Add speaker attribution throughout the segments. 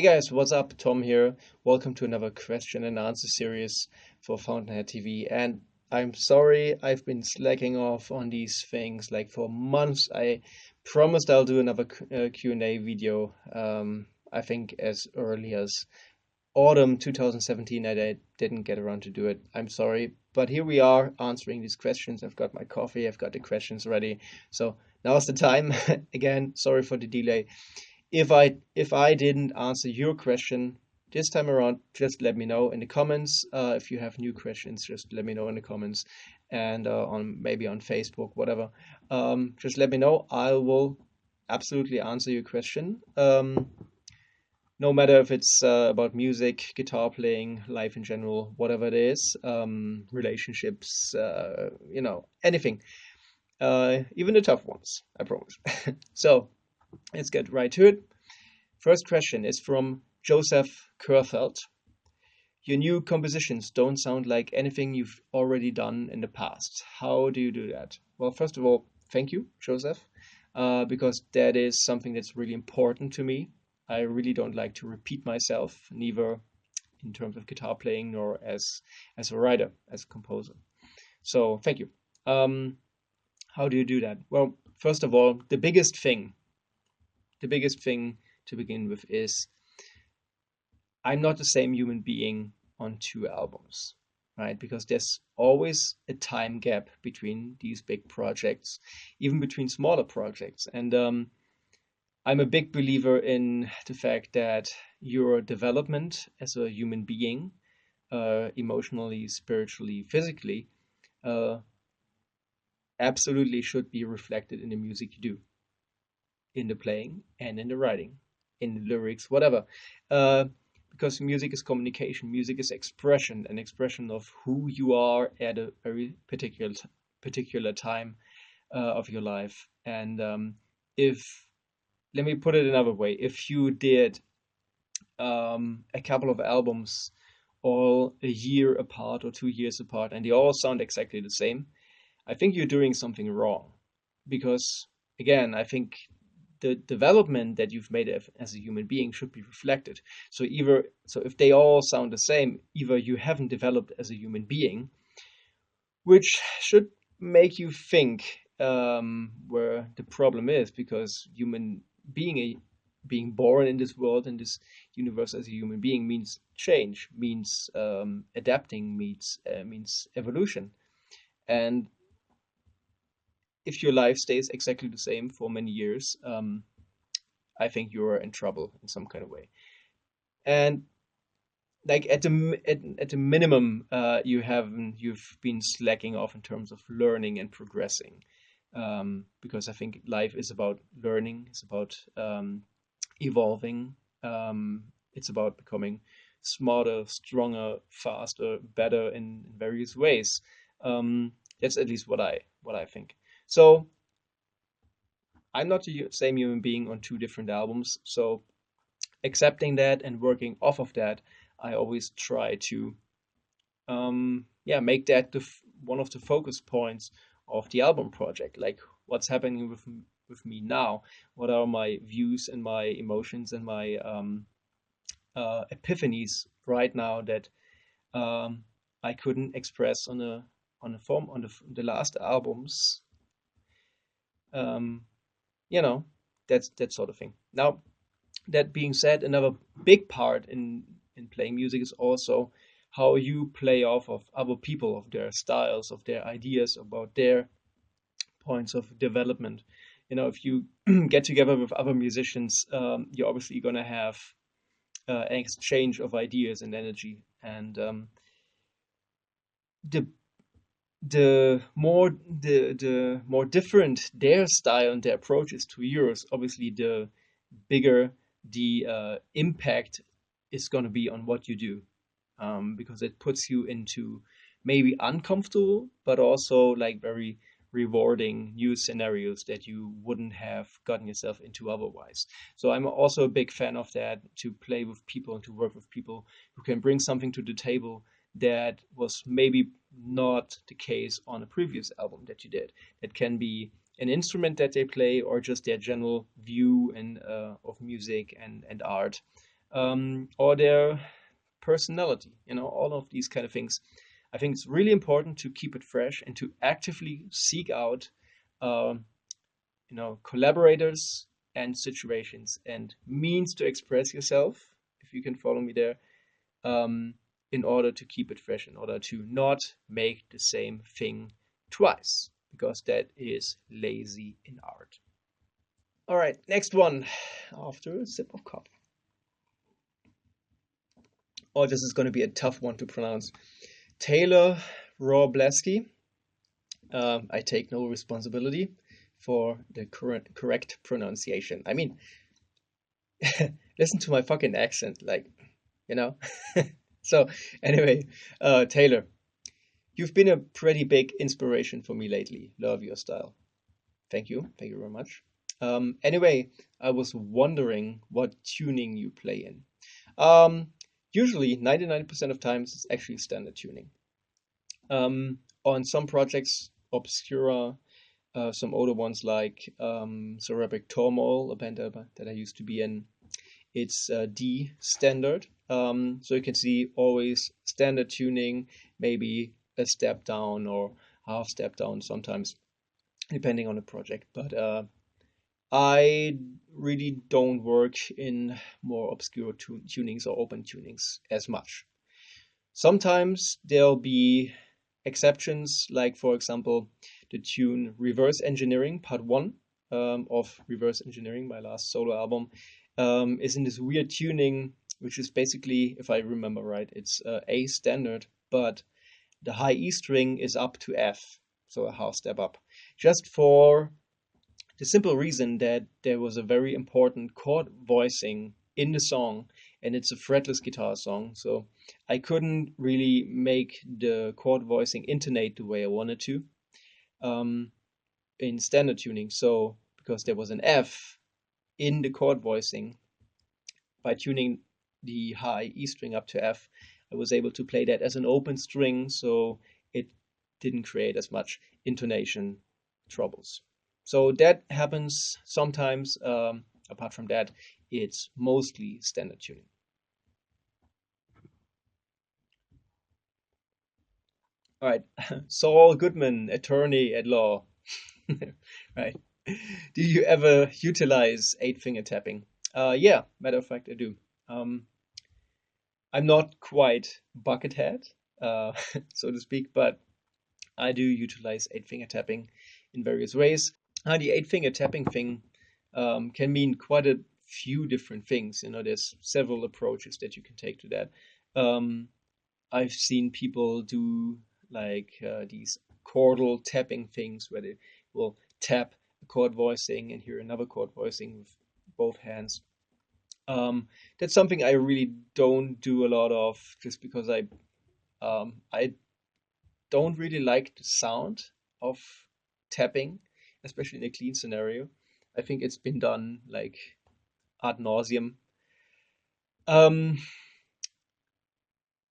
Speaker 1: guys, what's up? Tom here. Welcome to another question and answer series for Fountainhead TV. And I'm sorry I've been slacking off on these things like for months. I promised I'll do another Q&A video. I think as early as autumn 2017. I didn't get around to do it. I'm sorry, but here we are answering these questions. I've got my coffee. I've got the questions ready. So now's the time. Again, sorry for the delay. If I didn't answer your question this time around, just let me know in the comments. If you have new questions, just let me know in the comments, and on maybe on Facebook, whatever. Just let me know. I will absolutely answer your question. No matter if it's about music, guitar playing, life in general, whatever it is, relationships, anything, even the tough ones, I promise. So let's get right to it. First question is from Joseph Kerfeld. Your new compositions don't sound like anything you've already done in the past. How do you do that? Well, first of all, thank you, Joseph, because that is something that's really important to me. I really don't like to repeat myself, neither in terms of guitar playing nor as a writer, as a composer. So thank you. How do you do that? Well, first of all, the biggest thing to begin with is I'm not the same human being on two albums, right? Because there's always a time gap between these big projects, even between smaller projects. And I'm a big believer in the fact that your development as a human being, emotionally, spiritually, physically, uh, absolutely should be reflected in the music you do, in the playing and in the writing, in the lyrics, whatever. Uh, because music is communication, music is expression, an expression of who you are at a very particular time of your life. And if let me put it another way, if you did a couple of albums all a year apart or 2 years apart and they all sound exactly the same, I think you're doing something wrong. Because again, I think the development that you've made as a human being should be reflected. So if they all sound the same, either you haven't developed as a human being, which should make you think where the problem is, because being born in this world, in this universe as a human being, means change, means adapting, means evolution. And if your life stays exactly the same for many years, I think you're in trouble in some kind of way. And like at the minimum, you've been slacking off in terms of learning and progressing, because I think life is about learning, it's about evolving, it's about becoming smarter, stronger, faster, better in various ways. That's at least what I think. So I'm not the same human being on two different albums. So accepting that and working off of that, I always try to make that one of the focus points of the album project. Like what's happening with me now? What are my views and my emotions and my epiphanies right now that I couldn't express on the last albums? Um, you know, that's that sort of thing. Now, that being said, another big part in playing music is also how you play off of other people, of their styles, of their ideas, about their points of development. If you get together with other musicians, you're obviously going to have an exchange of ideas and energy. And the the more different their style and their approach is to yours, obviously the bigger the impact is going to be on what you do, because it puts you into maybe uncomfortable but also like very rewarding new scenarios that you wouldn't have gotten yourself into otherwise. So I'm also a big fan of that, to play with people and to work with people who can bring something to the table that was maybe not the case on a previous album that you did. It can be an instrument that they play or just their general view and of music and art. or their personality, all of these kind of things. I think it's really important to keep it fresh and to actively seek out, um, collaborators and situations and means to express yourself, if you can follow me there, um, in order to keep it fresh, in order to not make the same thing twice, because that is lazy in art. All right, next one. After a sip of coffee. Oh, this is going to be a tough one to pronounce. Taylor Robleski. I take no responsibility for the correct pronunciation. I mean, listen to my fucking accent, like, you know. So anyway, Taylor, you've been a pretty big inspiration for me lately. Love your style. Thank you very much. Anyway, I was wondering what tuning you play in. Um, Usually, 99% of times, it's actually standard tuning. On some projects, Obscura, some older ones like Cerebric Turmoil, a band that I used to be in, it's D standard. So you can see always standard tuning, maybe a step down or half step down sometimes, depending on the project. But I really don't work in more obscure tunings or open tunings as much. Sometimes there'll be exceptions, like for example, the tune Reverse Engineering Part 1 of Reverse Engineering, my last solo album, is in this weird tuning, which is basically, if I remember right, it's A standard, but the high E string is up to F, so a half step up. Just for the simple reason that there was a very important chord voicing in the song, and it's a fretless guitar song, so I couldn't really make the chord voicing intonate the way I wanted to um, in standard tuning. So because there was an F in the chord voicing, by tuning the high E string up to F, I was able to play that as an open string, so it didn't create as much intonation troubles. So that happens sometimes. Apart from that, it's mostly standard tuning. All right, Saul Goodman, attorney at law. Right. Do you ever utilize eight finger tapping? Yeah, matter of fact, I do. I'm not quite buckethead, uh, so to speak, but I do utilize eight finger tapping in various ways. The eight finger tapping thing can mean quite a few different things. There's several approaches that you can take to that. Um, I've seen people do like these chordal tapping things where they will tap a chord voicing and hear another chord voicing with both hands. That's something I really don't do a lot of, just because I don't really like the sound of tapping, especially in a clean scenario. I think it's been done like ad nauseum. Um,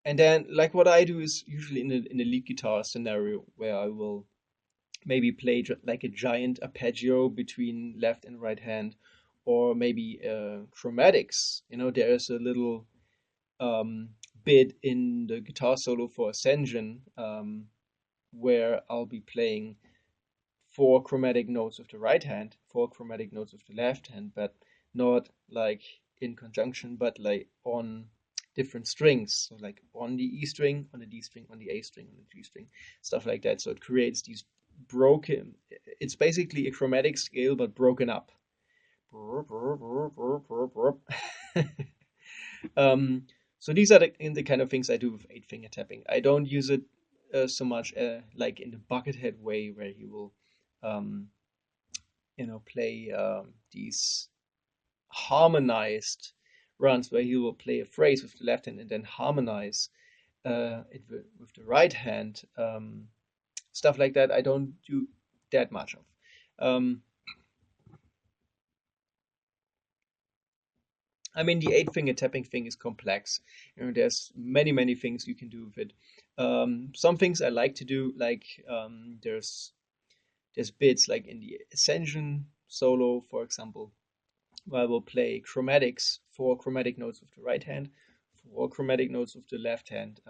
Speaker 1: and then like what I do is usually in a lead guitar scenario where I will maybe play like a giant arpeggio between left and right hand, or maybe chromatics. There's a little um, bit in the guitar solo for Ascension where I'll be playing four chromatic notes of the right hand, four chromatic notes of the left hand, but not like in conjunction, but like on different strings. So like on the E string, on the D string, on the A string, on the G string, stuff like that. So it creates these broken, it's basically a chromatic scale, but broken up. um, so these are the kind of things I do with eight finger tapping. I don't use it so much like in the buckethead way, where you will um, play these harmonized runs, where he will play a phrase with the left hand and then harmonize it with the right hand. Stuff like that, I don't do that much of. Um, I mean, the eight finger tapping thing is complex. There's many things you can do with it. Some things I like to do, like there's bits like in the Ascension solo, for example, where I will play chromatics, 4 chromatic notes with the right hand, 4 chromatic notes with the left hand,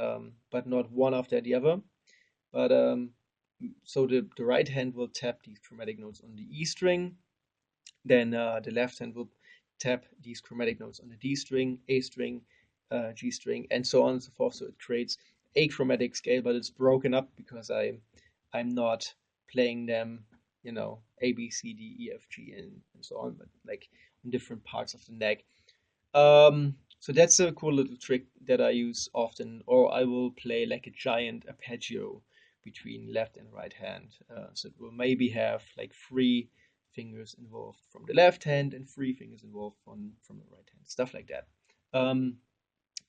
Speaker 1: but not one after the other. But so the right hand will tap these chromatic notes on the E string, then the left hand will tap these chromatic notes on the D string, A string, G string, and so on and so forth. So it creates a chromatic scale, but it's broken up because I'm not playing them, A, B, C, D, E, F, G, and so on, but like on different parts of the neck. So that's a cool little trick that I use often, or I will play like a giant arpeggio between left and right hand. So it will maybe have like 3 fingers involved from the left hand and 3 fingers involved from the right hand, stuff like that. Um,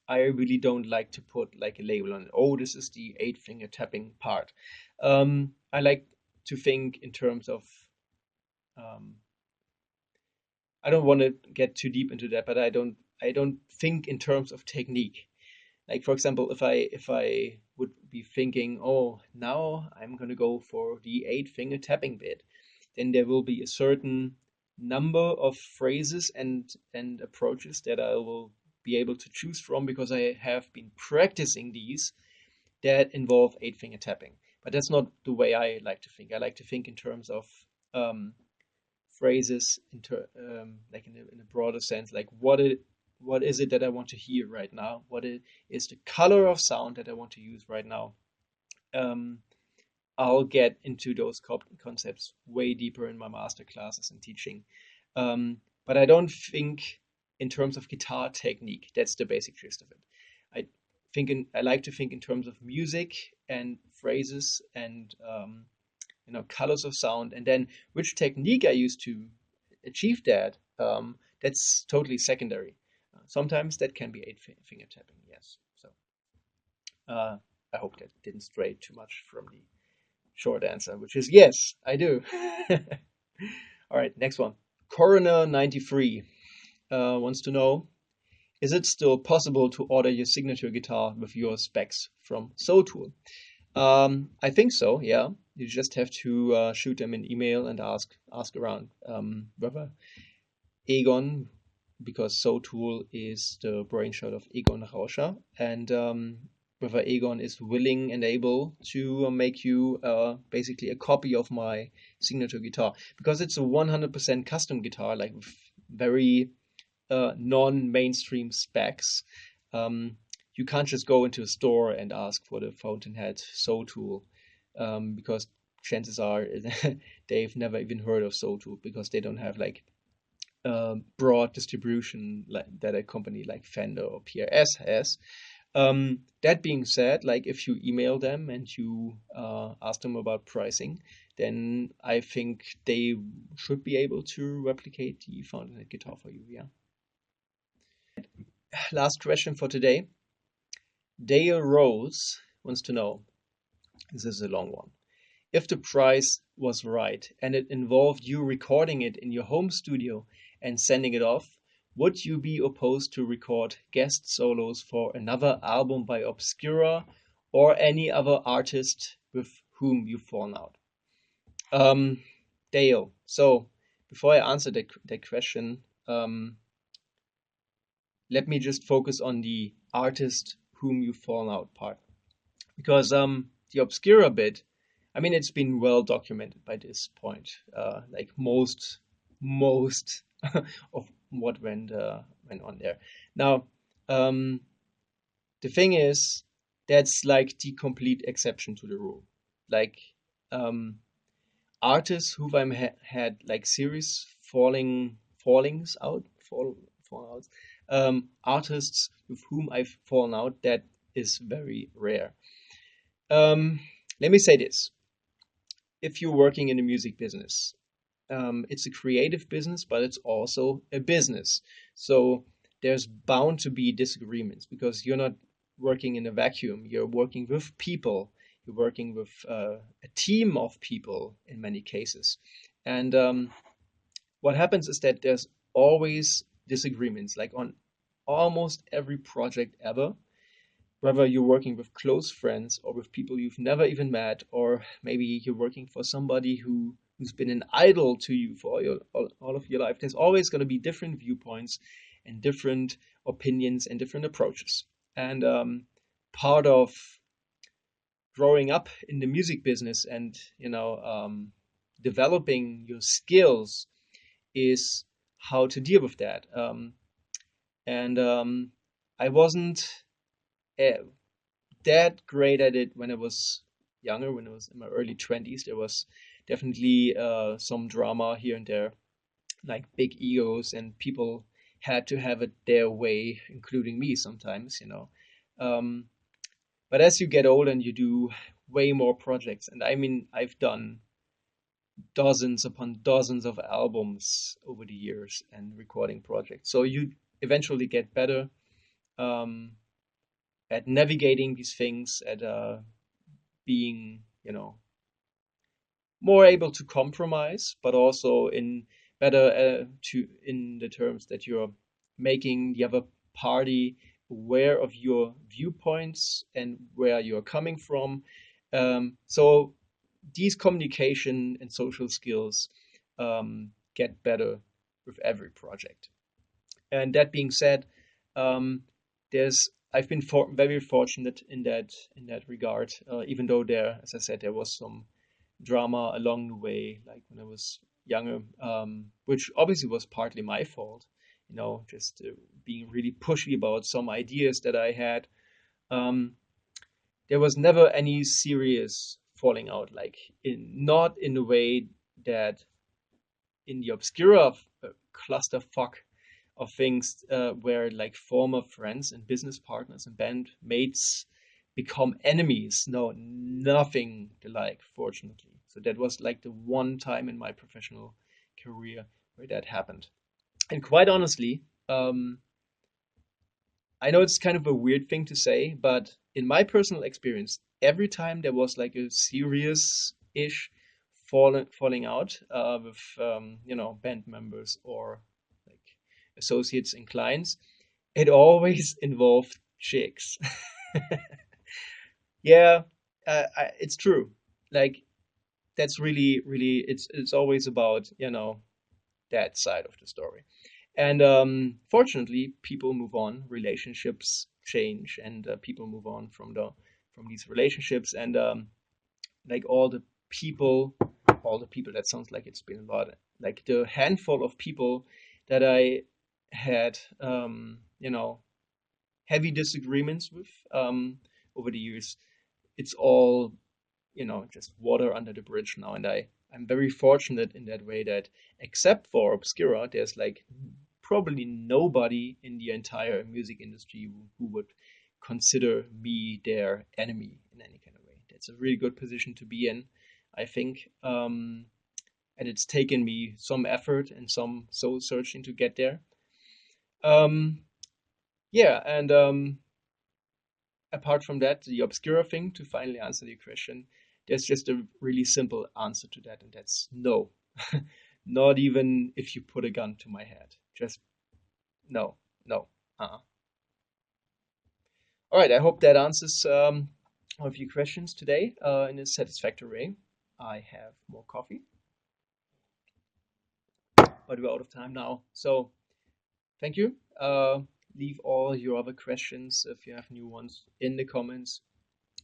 Speaker 1: I really don't like to put like a label on it. Oh, this is the 8 finger tapping part. I like to think in terms of um, I don't want to get too deep into that, but I don't think in terms of technique. Like for example, if I would be thinking, oh, now I'm gonna go for the 8 finger tapping bit, then there will be a certain number of phrases and approaches that I will be able to choose from because I have been practicing these that involve 8 finger tapping. But that's not the way I like to think. I like to think in terms of um, phrases like in a broader sense, like what is it that I want to hear right now, is the color of sound that I want to use right now. um, I'll get into those concepts way deeper in my master classes and teaching, but I don't think in terms of guitar technique. That's the basic gist of it. I like to think in terms of music and phrases and colors of sound, and then which technique I use to achieve that. That's totally secondary. Sometimes that can be 8 finger tapping, yes. So I hope that didn't stray too much from the short answer, which is yes, I do. All right, next one. Coroner 93 wants to know, is it still possible to order your signature guitar with your specs from Soultool? I think so. Yeah, you just have to shoot them an email and ask around whether Egon, because Soultool is the brainchild of Egon Rauscher, and whether Egon is willing and able to make you basically a copy of my signature guitar, because it's a 100% custom guitar, like with very non-mainstream specs. Um, you can't just go into a store and ask for the fountainhead Soultool, because chances are they've never even heard of Soultool because they don't have like broad distribution like that a company like Fender or PRS has. That being said, like if you email them and you ask them about pricing, then I think they should be able to replicate the Fountainhead guitar for you. Yeah. Last question for today. Dale Rose wants to know. This is a long one. If the price was right and it involved you recording it in your home studio and sending it off, would you be opposed to record guest solos for another album by Obscura or any other artist with whom you've fallen out? Um, Dale, so before I answer that question, let me just focus on the artist whom you've fallen out part. Because the Obscura bit, I mean, it's been well documented by this point. Like most of what went on there. Now, the thing is, that's like the complete exception to the rule. Like um, artists who I've had like serious fallouts. Artists with whom I've fallen out, that is very rare. Um, Let me say this. If you're working in the music business, it's a creative business, but it's also a business. So there's bound to be disagreements because you're not working in a vacuum. You're working with people. You're working with a team of people in many cases. And what happens is that there's always disagreements, like on almost every project ever, whether you're working with close friends or with people you've never even met, or maybe you're working for somebody who's who's been an idol to you for all of your life, there's always going to be different viewpoints and different opinions and different approaches. And part of growing up in the music business and developing your skills is how to deal with that. And I wasn't uh, that great at it when I was younger, when I was in my early 20s. There was definitely some drama here and there, like big egos, and people had to have it their way, including me sometimes. Um, but as you get older and you do way more projects, and I mean, I've done dozens upon dozens of albums over the years and recording projects. So you eventually get better um, at navigating these things, at being, more able to compromise, but also in better to in the terms that you're making the other party aware of your viewpoints and where you're coming from. So these communication and social skills get better with every project. And that being said, um, there's I've been very fortunate in that regard. Even though there, as I said, there was some drama along the way, like when I was younger, which obviously was partly my fault. Just being really pushy about some ideas that I had. Um, there was never any serious falling out, like not in the way that in the Obscura clusterfuck of things where like former friends and business partners and bandmates become enemies. No, nothing the like, fortunately. So that was like the one time in my professional career where that happened. And quite honestly, I know it's kind of a weird thing to say, but in my personal experience, every time there was like a serious ish falling out with band members or like associates and clients, it always involved chicks. Yeah, it's true. Like that's really, really, it's always about that side of the story. And fortunately, people move on, relationships change, and people move on from these relationships. And like all the people, that sounds like it's been a lot. Like the handful of people that I had, heavy disagreements with over the years, it's all just water under the bridge now. And I'm very fortunate in that way that except for Obscura, there's like probably nobody in the entire music industry who would consider me their enemy in any kind of way. That's a really good position to be in, I think. And it's taken me some effort and some soul searching to get there. Um, yeah, and apart from that, the Obscura thing, to finally answer your question, there's just a really simple answer to that, and that's no. Not even if you put a gun to my head. Just no, no. All right, I hope that answers all of your questions today in a satisfactory way. I have more coffee, but we're out of time now. So thank you. Leave all your other questions, if you have new ones, in the comments.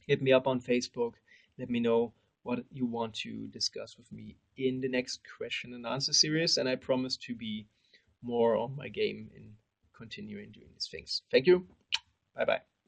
Speaker 1: Hit me up on Facebook. Let me know what you want to discuss with me in the next question and answer series. And I promise to be more on my game in continuing doing these things. Thank you. Bye bye.